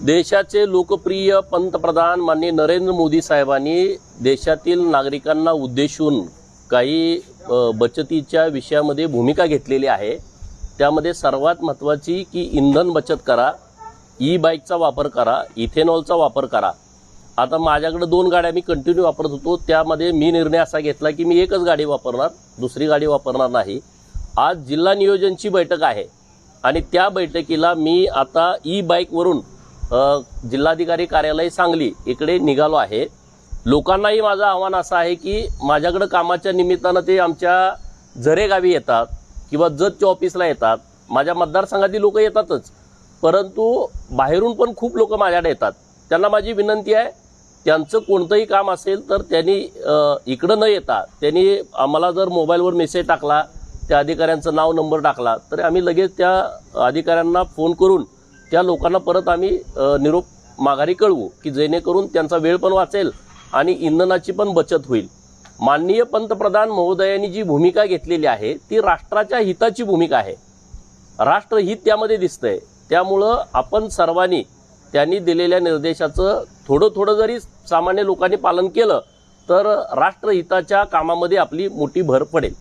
देशाचे लोकप्रिय पंतप्रधान माननीय नरेंद्र मोदी साहेबांनी देशातील नागरिकांना उद्देशून काही बचतीच्या विषयामध्ये भूमिका घेतलेली आहे। त्यामध्ये सर्वात महत्त्वाची की इंधन बचत करा, ई बाईकचा वापर करा, इथेनॉलचा वापर करा। आता माझ्याकडे 2 गाड्या मी कंटिन्यू वापरत होतो, त्यामध्ये मी निर्णय असा घेतला की मी एकच गाडी वापरणार, दुसरी गाडी वापरणार नाही। आज जिल्हा नियोजनची बैठक आहे आणि त्या बैठकीला मी आता ई बाईकवरून जिल्हाधिकारी कार्यालय सांगली इकडे निघालो आहे। लोकांनाही माझं आव्हान असं आहे की माझ्याकडे कामाच्या निमित्तानं ते आमच्या झरे गावी येतात किंवा जतच्या ऑफिसला येतात, माझ्या मतदारसंघातील लोक येतातच, परंतु बाहेरून पण खूप लोक माझ्याकडे येतात। त्यांना माझी विनंती आहे, त्यांचं कोणतंही काम असेल तर त्यांनी इकडे न येता त्यांनी आम्हाला जर मोबाईलवर मेसेज टाकला, त्या अधिकाऱ्यांचं नाव नंबर टाकला तर आम्ही लगेच त्या अधिकाऱ्यांना फोन करून त्या लोकांना परत आम्ही निरोप माघारी कळवू की जेणेकरून त्यांचा वेळ पण वाचेल आणि इंधनाची पण बचत होईल। माननीय पंतप्रधान महोदयांनी जी भूमिका घेतलेली आहे ती राष्ट्राच्या हिताची भूमिका आहे, राष्ट्रहित त्यामध्ये दिसतंय। त्यामुळं आपण सर्वांनी त्यांनी दिलेल्या निर्देशाचं थोडं जरी सामान्य लोकांनी पालन केलं तर राष्ट्रहिताच्या कामामध्ये आपली मोठी भर पडेल।